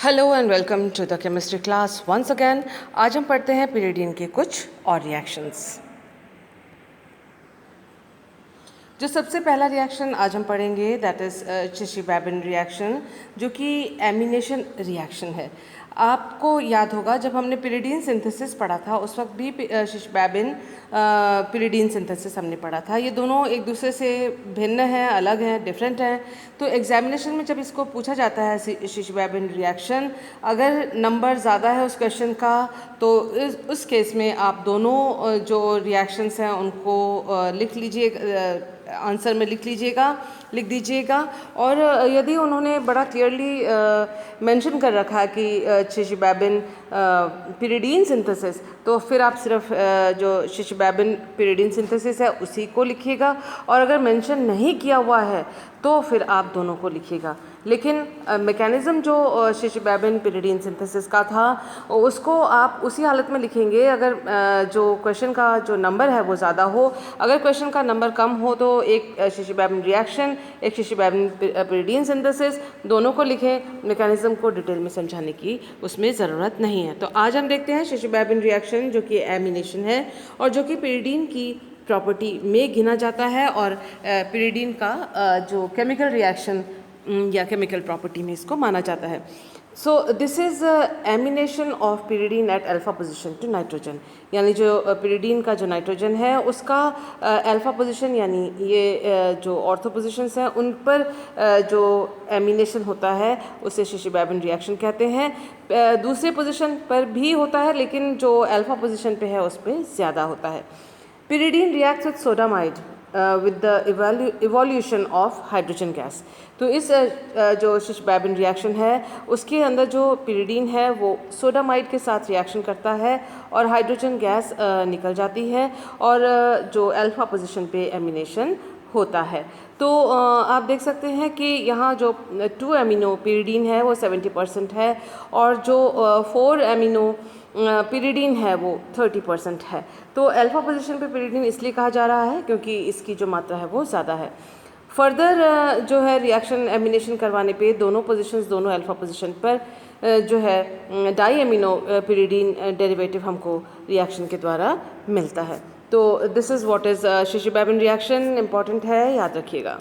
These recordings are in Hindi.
Hello and welcome to the chemistry class once again. आज हम पढ़ते हैं पिरिडिन के कुछ और रिएक्शंस। जो सबसे पहला रिएक्शन आज हम पढ़ेंगे दैट इज़ शिशी-बैबिन रिएक्शन, जो कि एमिनेशन रिएक्शन है। आपको याद होगा जब हमने पिरिडीन सिंथेसिस पढ़ा था उस वक्त भी शिशी-बैबिन पिरिडीन सिंथेसिस हमने पढ़ा था। ये दोनों एक दूसरे से भिन्न हैं, अलग हैं, डिफरेंट हैं। तो एग्जामिनेशन में जब इसको पूछा जाता है शिशी-बैबिन रिएक्शन, अगर नंबर ज़्यादा है उस क्वेश्चन का तो उस केस में आप दोनों जो रिएक्शंस हैं उनको लिख लीजिए, आंसर में लिख दीजिएगा। और यदि उन्होंने बड़ा क्लियरली मेंशन कर रखा है कि शिशी-बैबिन पिरिडीन सिंथेसिस, तो फिर आप सिर्फ जो शिशी-बैबिन पिरिडीन सिंथेसिस है उसी को लिखिएगा। और अगर मेंशन नहीं किया हुआ है तो फिर आप दोनों को लिखिएगा। लेकिन मैकेनिज़्म जो शिशी-बैबिन पिरिडीन सिंथेसिस का था उसको आप उसी हालत में लिखेंगे अगर जो क्वेश्चन का जो नंबर है वो ज़्यादा हो। अगर क्वेश्चन का नंबर कम हो तो एक शिशी-बैबिन रिएक्शन, एक शिशी-बैबिन पिरिडीन सिंथेसिस, दोनों को लिखें। मैकेनिज़्म को डिटेल में समझाने की उसमें ज़रूरत नहीं है। तो आज हम देखते हैं शिशी-बैबिन रिएक्शन, जो कि एमिनेशन है और जो कि पिरिडीन की प्रॉपर्टी में गिना जाता है और पिरिडीन का जो केमिकल रिएक्शन या केमिकल प्रॉपर्टी में इसको माना जाता है। So this is amination of pyridine at alpha position to nitrogen, यानी जो पिरिडीन का जो नाइट्रोजन है उसका अल्फा पोजीशन यानी ये जो ऑर्थो पोजीशंस हैं उन पर जो एमिनेशन होता है उसे शिशी-बैबिन रिएक्शन कहते हैं। दूसरे पोजीशन पर भी होता है लेकिन जो अल्फा पोजीशन पे है उस पर ज़्यादा होता है। Pyridine reacts with sodamide with the evolution of hydrogen gas। तो इस जो शिशी-बैबिन रिएक्शन है उसके अंदर जो पिरिडीन है वो सोडामाइड के साथ रिएक्शन करता है और हाइड्रोजन गैस निकल जाती है और जो अल्फा पोजीशन पे एमिनेशन होता है। तो आप देख सकते हैं कि यहाँ जो 2 एमिनो पिरिडीन है वो 70% है और जो 4 एमिनो पिरिडीन है वो 30% है। तो अल्फा पोजीशन पे पिरिडीन इसलिए कहा जा रहा है क्योंकि इसकी जो मात्रा है वो ज़्यादा है। फर्दर जो है रिएक्शन एमिनेशन करवाने पे दोनों पोजीशंस, दोनों अल्फा पोजीशन पर जो है डाई एमिनो पिरिडीन डेरिवेटिव हमको रिएक्शन के द्वारा मिलता है। तो this is what is Chichibabin reaction, important है, याद रखिएगा।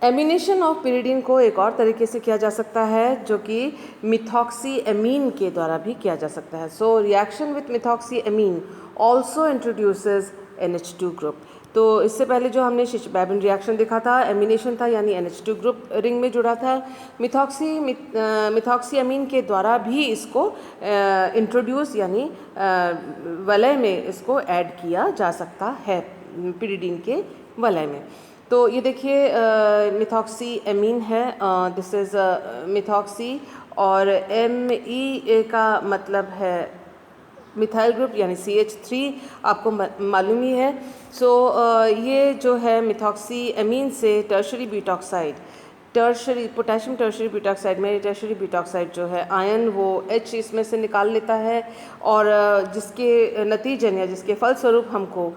एमिनेशन ऑफ पिरिडीन को एक और तरीके से किया जा सकता है जो कि मिथॉक्सीएमीन के द्वारा भी किया जा सकता है। So reaction with methoxyamine also introduces NH2 group. तो इससे पहले जो हमने शिशी-बैबिन रिएक्शन देखा था एमिनेशन था यानी NH2 ग्रुप रिंग में जुड़ा था। मिथॉक्सीएमीन के द्वारा भी इसको इंट्रोड्यूस यानी वलय में इसको ऐड किया जा सकता है पिरिडीन के वलय में। तो ये देखिए मिथॉक्सीएमीन है, दिस इज़ मिथॉक्सी और Me का मतलब है मिथाइल ग्रुप यानी CH3, आपको मालूम ही है। सो ये जो है मिथॉक्सीएमीन से tertiary butoxide, potassium tertiary butoxide में टर्शरी ब्यूटॉक्साइड जो है आयन वो H इसमें से निकाल लेता है और जिसके नतीजन या जिसके फलस्वरूप हमको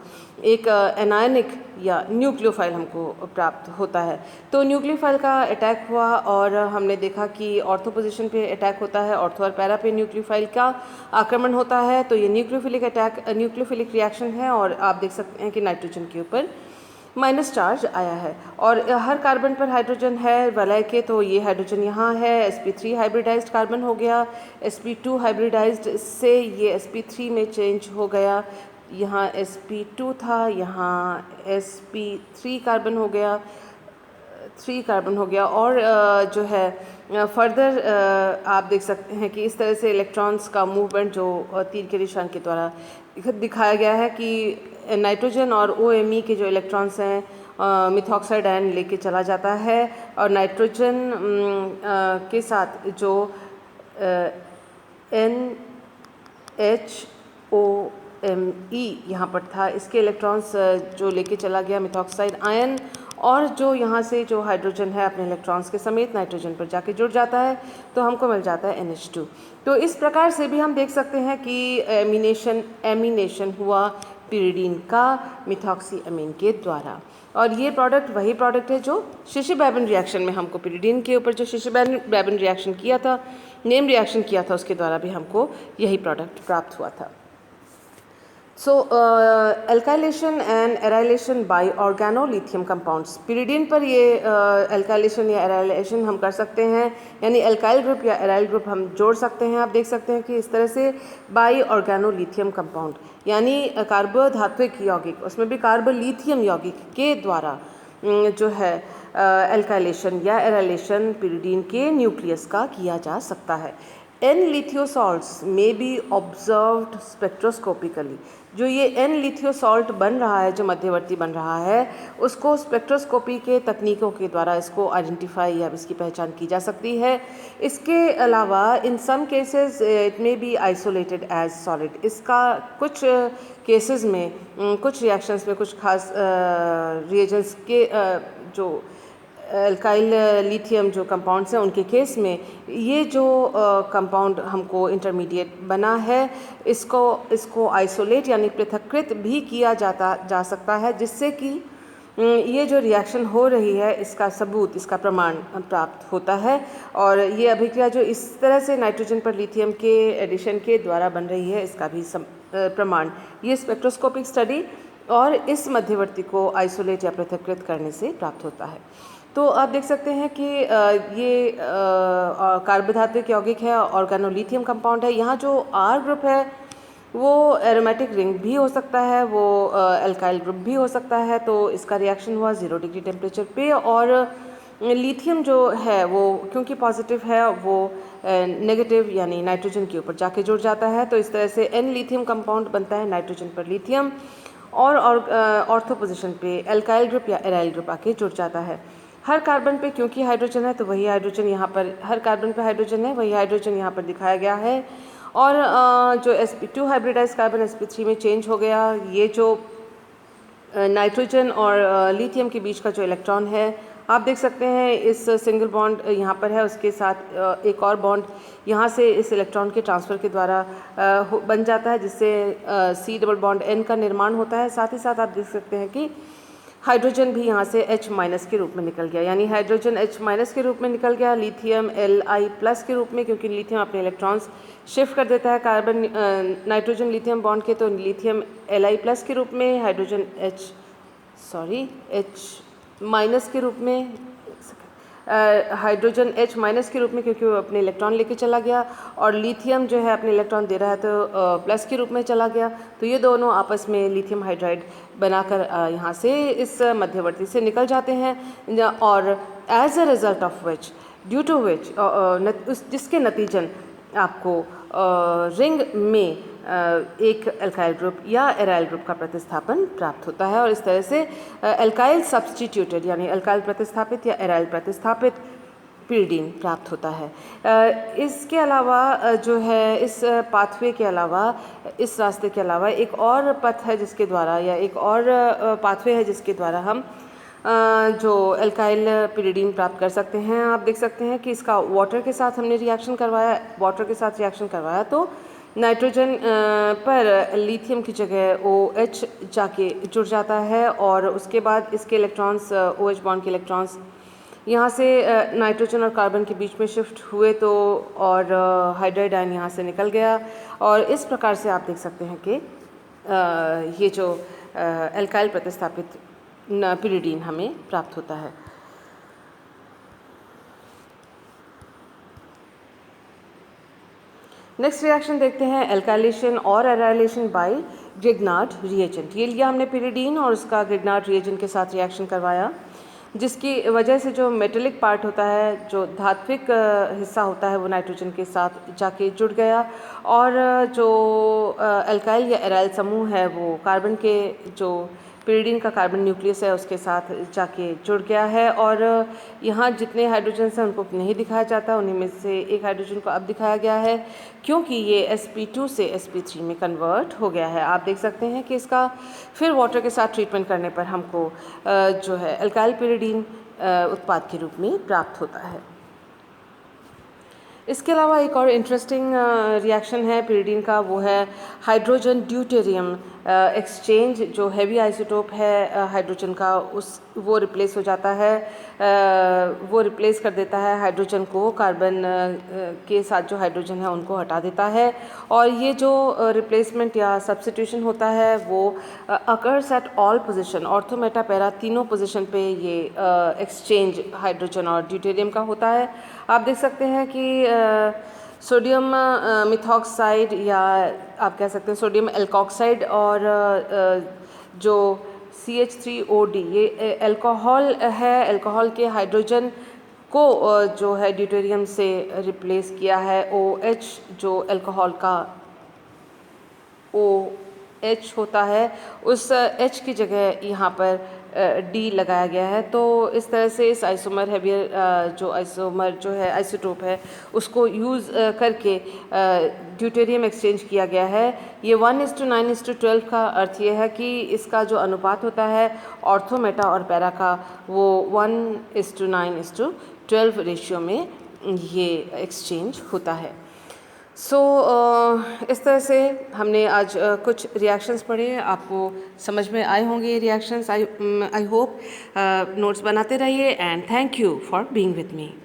एक एनायनिक या न्यूक्लियोफाइल हमको प्राप्त होता है। तो न्यूक्लियोफाइल का अटैक हुआ और हमने देखा कि ऑर्थो पोजीशन पे अटैक होता है, ऑर्थो और पैरा पे न्यूक्लियोफाइल का आक्रमण होता है। तो ये न्यूक्लियोफिलिक रिएक्शन है और आप देख सकते हैं कि नाइट्रोजन के ऊपर माइनस चार्ज आया है और हर कार्बन पर हाइड्रोजन है वलय के। तो ये हाइड्रोजन यहाँ है, sp3 हाइब्रिडाइज्ड कार्बन हो गया, sp2 हाइब्रिडाइज्ड से ये sp3 में चेंज हो गया। यहाँ sp2 था, यहाँ sp3 कार्बन हो गया, 3 कार्बन हो गया। और जो है फर्दर आप देख सकते हैं कि इस तरह से इलेक्ट्रॉन्स का मूवमेंट जो तीर के निशान के द्वारा दिखाया गया है कि नाइट्रोजन और OMe के जो इलेक्ट्रॉन्स हैं मिथॉक्साइड आयन लेके चला जाता है और नाइट्रोजन के साथ जो NHOMe यहाँ पर था इसके इलेक्ट्रॉन्स जो लेके चला गया मिथॉक्साइड आयन और जो यहाँ से जो हाइड्रोजन है अपने इलेक्ट्रॉन्स के समेत नाइट्रोजन पर जाके जुड़ जाता है तो हमको मिल जाता है NH2। तो इस प्रकार से भी हम देख सकते हैं कि एमिनेशन हुआ पिरिडीन का मिथॉक्सी अमीन के द्वारा। और ये प्रोडक्ट वही प्रोडक्ट है जो शिशी-बैबन रिएक्शन में हमको पिरिडीन के ऊपर जो शिशी-बैबन रिएक्शन किया था, नेम रिएक्शन किया था, उसके द्वारा भी हमको यही प्रोडक्ट प्राप्त हुआ था। So alkylation and arylation by organolithium compounds, pyridine पर ये एल्काइलेशन या एराइलेशन हम कर सकते हैं, यानी एल्काइल ग्रुप या एराइल ग्रुप हम जोड़ सकते हैं। आप देख सकते हैं कि इस तरह से बाय ऑर्गेनोलिथियम कंपाउंड, यानी कार्बोधात्विक यौगिक, उसमें भी कार्बोलिथियम यौगिक के द्वारा जो है एल्काइलेशन या एराइलेशन पिरिडीन के न्यूक्लियस का किया जा सकता है। एन लिथियोसॉल्ट्स मे बी ऑब्जर्व्ड स्पेक्ट्रोस्कोपिकली, जो ये एन लिथियोसॉल्ट बन रहा है, जो मध्यवर्ती बन रहा है, उसको स्पेक्ट्रोस्कोपी के तकनीकों के द्वारा इसको आइडेंटिफाई या इसकी पहचान की जा सकती है। इसके अलावा in some cases it may be isolated as solid, इसका कुछ केसेस में, कुछ रिएक्शंस में, कुछ खास रिएजेंट्स के जो एल्काइल लिथियम जो कंपाउंड्स हैं उनके केस में ये जो कंपाउंड हमको इंटरमीडिएट बना है, इसको आइसोलेट यानी पृथक्कृत भी किया जा सकता है, जिससे कि ये जो रिएक्शन हो रही है इसका सबूत, इसका प्रमाण प्राप्त होता है। और ये अभिक्रिया जो इस तरह से नाइट्रोजन पर लिथियम के एडिशन के द्वारा बन रही है, इसका भी प्रमाण ये स्पेक्ट्रोस्कोपिक स्टडी और इस मध्यवर्ती को आइसोलेट या पृथक्कृत करने से प्राप्त होता है। तो आप देख सकते हैं कि ये कार्बोधात्विक यौगिक है, ऑर्गेनोलिथियम कंपाउंड है। यहाँ जो आर ग्रुप है वो एरोमेटिक रिंग भी हो सकता है, वो एल्काइल ग्रुप भी हो सकता है। तो इसका रिएक्शन हुआ 0 डिग्री टेम्परेचर पे, और लिथियम जो है वो क्योंकि पॉजिटिव है वो नेगेटिव यानी नाइट्रोजन के ऊपर जाके जुड़ जाता है। तो इस तरह से एन लिथियम कंपाउंड बनता है, नाइट्रोजन पर लिथियम, और ऑर्थो पोजिशन पे एल्काइल ग्रुप या एराइल ग्रुप आके जुड़ जाता है। हर कार्बन पे क्योंकि हाइड्रोजन है तो वही हाइड्रोजन यहाँ पर, हर कार्बन पे हाइड्रोजन है, वही हाइड्रोजन यहाँ पर दिखाया गया है। और जो sp2 हाइब्रिडाइज कार्बन sp3 में चेंज हो गया। ये जो नाइट्रोजन और लिथियम के बीच का जो इलेक्ट्रॉन है, आप देख सकते हैं इस सिंगल बॉन्ड यहाँ पर है, उसके साथ एक और बॉन्ड यहाँ से इस इलेक्ट्रॉन के ट्रांसफ़र के द्वारा बन जाता है, जिससे C डबल बॉन्ड N का निर्माण होता है। साथ ही साथ आप देख सकते हैं कि हाइड्रोजन भी यहाँ से H माइनस के रूप में निकल गया, यानी हाइड्रोजन H माइनस के रूप में निकल गया, लिथियम Li प्लस के रूप में, क्योंकि लिथियम अपने इलेक्ट्रॉन्स शिफ्ट कर देता है कार्बन नाइट्रोजन लिथियम बॉन्ड के, तो लिथियम Li प्लस के रूप में, हाइड्रोजन H माइनस के रूप में, हाइड्रोजन H माइनस के रूप में, क्योंकि वो अपने इलेक्ट्रॉन लेके चला गया, और लिथियम जो है अपने इलेक्ट्रॉन दे रहा है तो प्लस के रूप में चला गया। तो ये दोनों आपस में लिथियम हाइड्राइड बनाकर यहाँ से इस मध्यवर्ती से निकल जाते हैं, और as a result of which, due to which, जिसके नतीजन आपको रिंग में एक एल्काइल ग्रुप या एराइल ग्रुप का प्रतिस्थापन प्राप्त होता है। और इस तरह से एल्काइल सब्स्टिट्यूटेड यानी एल्काइल प्रतिस्थापित या एराइल प्रतिस्थापित पिरिडीन प्राप्त होता है। इसके अलावा जो है इस पाथवे के अलावा, इस रास्ते के अलावा एक और पथ है जिसके द्वारा, या एक और पाथवे है जिसके द्वारा हम जो एल्काइल पिरिडीन प्राप्त कर सकते हैं। आप देख सकते हैं कि इसका वाटर के साथ हमने रिएक्शन करवाया, तो नाइट्रोजन पर लिथियम की जगह OH जाके जुड़ जाता है, और उसके बाद इसके इलेक्ट्रॉन्स, OH बॉन्ड के इलेक्ट्रॉन्स यहाँ से नाइट्रोजन और कार्बन के बीच में शिफ्ट हुए, तो और हाइड्राइड आयन यहाँ से निकल गया। और इस प्रकार से आप देख सकते हैं कि ये जो एल्काइल प्रतिस्थापित पिरिडीन हमें प्राप्त होता है। नेक्स्ट रिएक्शन देखते हैं, एल्काइलेशन और एराइलेशन बाय ग्रिग्नार्ड रिएजेंट। ये लिया हमने पिरिडीन और उसका ग्रिग्नार्ड रिएजेंट के साथ रिएक्शन करवाया, जिसकी वजह से जो मेटेलिक पार्ट होता है, जो धात्विक हिस्सा होता है, वो नाइट्रोजन के साथ जाके जुड़ गया, और जो एल्काइल या एराइल समूह है वो कार्बन के, जो पिरिडीन का कार्बन न्यूक्लियस है उसके साथ जाके जुड़ गया है। और यहाँ जितने हाइड्रोजन हैं उनको नहीं दिखाया जाता, उन्हीं में से एक हाइड्रोजन को अब दिखाया गया है, क्योंकि ये sp2 से sp3 में कन्वर्ट हो गया है। आप देख सकते हैं कि इसका फिर वाटर के साथ ट्रीटमेंट करने पर हमको जो है एल्काइल पिरिडीन उत्पाद के रूप में प्राप्त होता है। इसके अलावा एक और इंटरेस्टिंग रिएक्शन है पिरिडीन का, वो है हाइड्रोजन ड्यूटेरियम एक्सचेंज जो हैवी आइसोटोप है हाइड्रोजन का वो रिप्लेस हो जाता है, वो रिप्लेस कर देता है हाइड्रोजन को, कार्बन के साथ जो हाइड्रोजन है उनको हटा देता है। और ये जो रिप्लेसमेंट या सब्स्टिट्यूशन होता है वो occurs at all position, ortho Meta para तीनों पोजीशन पे ये एक्सचेंज हाइड्रोजन और ड्यूटेरियम का होता है। आप देख सकते हैं कि सोडियम मिथॉक्साइड या आप कह सकते हैं सोडियम एल्कोक्साइड और जो CH3OD ये अल्कोहल है, अल्कोहल के हाइड्रोजन को जो है ड्यूटेरियम से रिप्लेस किया है। OH जो अल्कोहल का OH होता है उस H की जगह यहाँ पर D लगाया गया है। तो इस तरह से इस आइसोमर हैवियर जो आइसोमर जो है आइसोटोप है उसको यूज़ करके ड्यूटेरियम एक्सचेंज किया गया है। ये 1:9:12 का अर्थ ये है कि इसका जो अनुपात होता है ऑर्थो मेटा और पैरा का वो 1:9:12 रेशियो में ये एक्सचेंज होता है। इस तरह से हमने आज कुछ रिएक्शंस पढ़े, आपको समझ में आए होंगे ये रिएक्शंस। आई होप नोट्स बनाते रहिए and thank you for being with me.